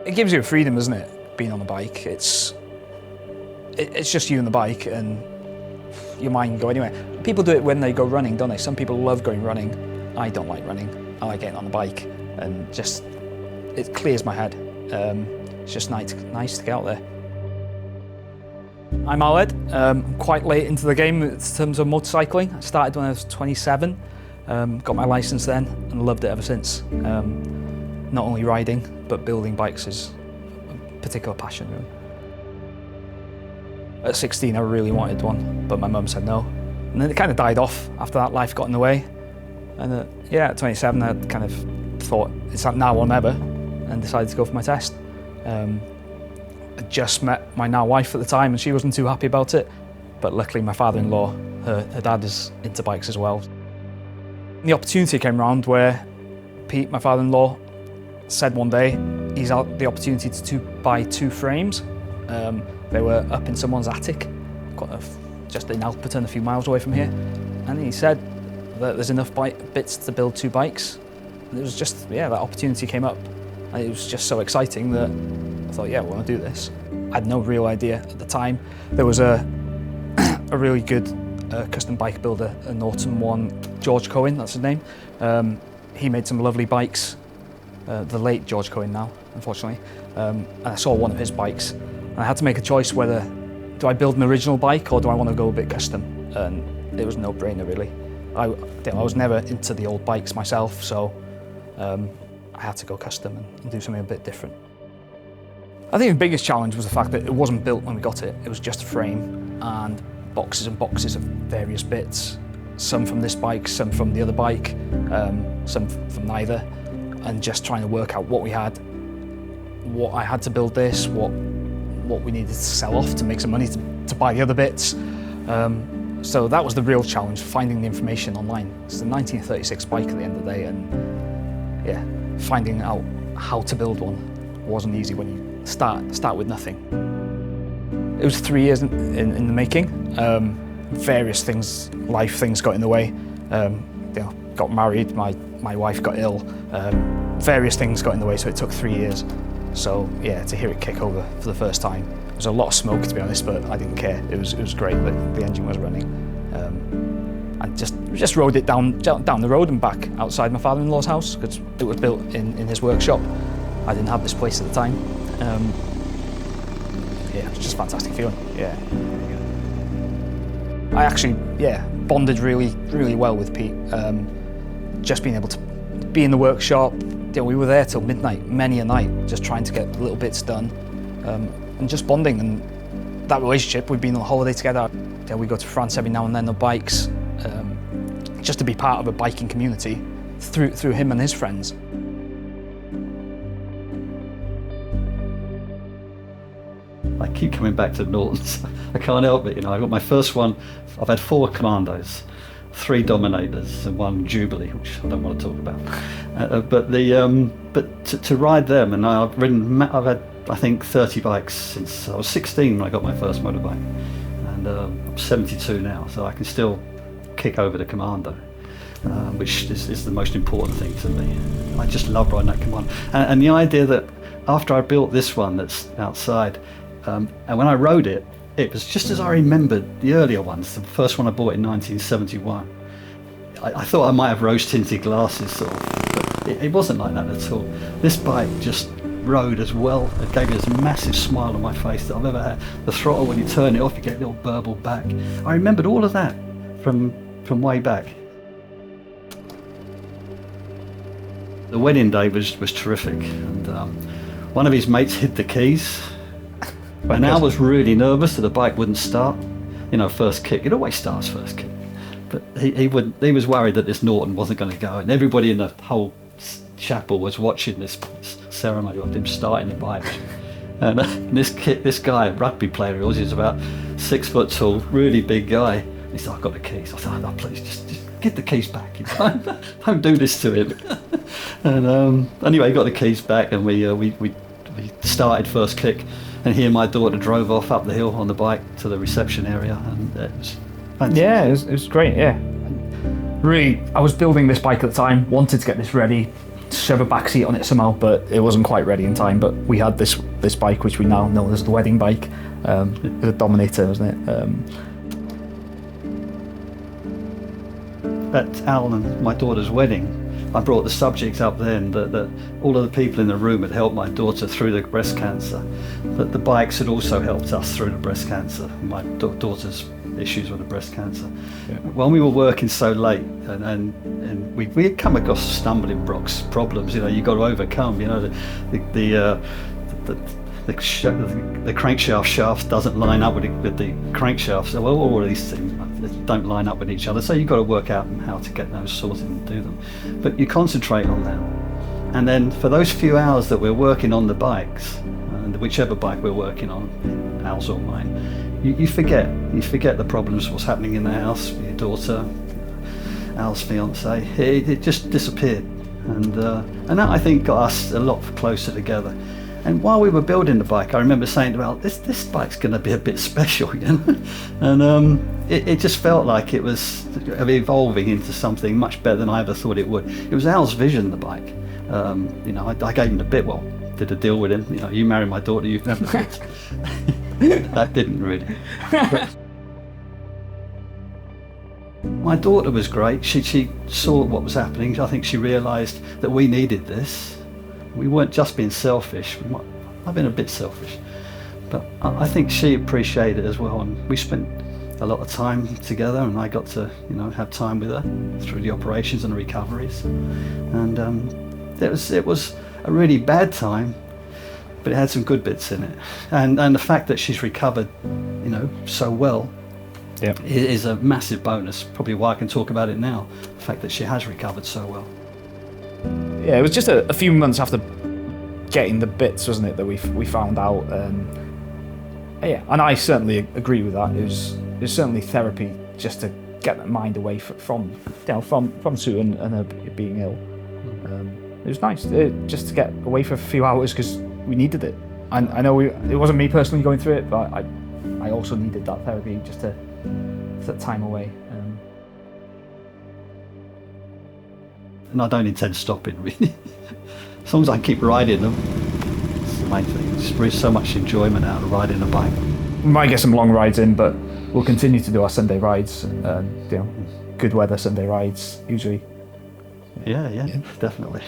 It gives you a freedom, doesn't it, being on a bike? It's just you and the bike, and your mind can go anywhere. People do it when they go running, don't they? Some people love going running. I don't like running. I like getting on the bike, and just, it clears my head. It's just nice to get out there. I'm Aled. I'm quite late into the game in terms of motorcycling. I started when I was 27, got my licence then, and loved it ever since. Not only riding, but building bikes is a particular passion, really. At 16, I really wanted one, but my mum said no. And then it kind of died off after that. Life got in the way. And yeah, at 27, I kind of thought, it's now or never, and decided to go for my test. I just met my now wife at the time, and she wasn't too happy about it. But luckily, my father-in-law, her dad is into bikes as well. The opportunity came around where Pete, my father-in-law, said one day he's had the opportunity to buy 2 frames. They were up in someone's attic, just in Alperton, a few miles away from here. And he said that there's enough bits to build 2 bikes. And it was just, yeah, that opportunity came up. And it was just so exciting that I thought, yeah, I want to do this. I had no real idea at the time. There was a really good custom bike builder, a Norton one, George Cohen, that's his name. He made some lovely bikes. The late George Cohen now, unfortunately. And I saw one of his bikes. And I had to make a choice whether, do I build an original bike or do I want to go a bit custom? And it was a no-brainer, really. I was never into the old bikes myself, so I had to go custom and do something a bit different. I think the biggest challenge was the fact that it wasn't built when we got it. It was just a frame and boxes of various bits. Some from this bike, some from the other bike, some from neither. And just trying to work out what we had, what I had to build this, what we needed to sell off to make some money to buy the other bits. So that was the real challenge, finding the information online. It's a 1936 bike at the end of the day, and yeah, finding out how to build one wasn't easy when you start with nothing. It was 3 years in the making. Various things, life things got in the way. Got married, my wife got ill. Various things got in the way, so it took 3 years. So yeah, to hear it kick over for the first time, there was a lot of smoke, to be honest, but I didn't care. It was great that the engine was running. I just rode it down the road and back outside my father-in-law's house, because it was built in his workshop. I didn't have this place at the time. Yeah, it was just a fantastic feeling. Yeah. I actually, bonded really well with Pete. Just being able to be in the workshop. We were there till midnight, many a night, just trying to get little bits done, and just bonding. And that relationship, we've been on holiday together. We go to France every now and then on bikes, just to be part of a biking community through him and his friends. I keep coming back to Nortons. I can't help it, I got my first one. I've had 4 Commandos, 3 Dominators, and 1 Jubilee, which I don't want to talk about. But to ride them, and I've had I think 30 bikes since I was 16 when I got my first motorbike, and I'm 72 now, so I can still kick over the Commando, which is the most important thing to me. I just love riding that Commando, and the idea that after I built this one that's outside. And when I rode it, it was just as I remembered the earlier ones. The first one I bought in 1971. I thought I might have rose-tinted glasses, sort of, but it wasn't like that at all. This bike just rode as well. It gave me this massive smile on my face that I've ever had. The throttle, when you turn it off, you get a little burble back. I remembered all of that from way back. The wedding day was terrific, and one of his mates hid the keys. And I was really nervous that the bike wouldn't start. First kick, it always starts first kick. But he was worried that this Norton wasn't going to go, and everybody in the whole chapel was watching this ceremony of him starting the bike. And this guy, rugby player he was about 6 foot tall, really big guy. He said, "I've got the keys." I thought, "Oh, please, just get the keys back. Don't do this to him." And anyway, he got the keys back, and we started first kick. And he and my daughter drove off up the hill on the bike to the reception area, and it was fantastic. Yeah, it was great, yeah. Really, I was building this bike at the time, wanted to get this ready, shove a back seat on it somehow, but it wasn't quite ready in time. But we had this bike, which we now know as the wedding bike, the Dominator, wasn't it? At Al and my daughter's wedding, I brought the subject up then that all of the people in the room had helped my daughter through the breast cancer, but the bikes had also helped us through the breast cancer, my daughter's issues with the breast cancer. Yeah. When we were working so late and we had come across stumbling blocks, problems, you got to overcome, the crankshaft shaft doesn't line up with the crankshaft, so all of these things don't line up with each other, so you've got to work out how to get those sorted and do them. But you concentrate on that, and then for those few hours that we're working on the bikes, and whichever bike we're working on, Al's or mine, you forget the problems, what's happening in the house with your daughter, Al's fiance. It just disappeared, and that, I think, got us a lot closer together. And while we were building the bike, I remember saying, well, this bike's going to be a bit special, and it just felt like it was evolving into something much better than I ever thought it would. It was Al's vision, the bike. I gave him the bit, did a deal with him. You marry my daughter, you've never kids. That didn't really. My daughter was great. She saw what was happening. I think she realised that we needed this. We weren't just being selfish. I've been a bit selfish, but I think she appreciated it as well. And we spent a lot of time together, and I got to, have time with her through the operations and the recoveries. And it was a really bad time, but it had some good bits in it. And the fact that she's recovered, so well, yeah, is a massive bonus. Probably why I can talk about it now. The fact that she has recovered so well. Yeah, it was just a few months after getting the bits, wasn't it, that we found out. Yeah, and I certainly agree with that. It was certainly therapy just to get that mind away from Sue and her being ill. It was nice just to get away for a few hours because we needed it. And I know it wasn't me personally going through it, but I also needed that therapy just to that time away. And I don't intend stopping, really. As long as I keep riding them, it's the main thing. Just brings so much enjoyment out of riding a bike. We might get some long rides in, but we'll continue to do our Sunday rides. Good weather Sunday rides, usually. Yeah, definitely.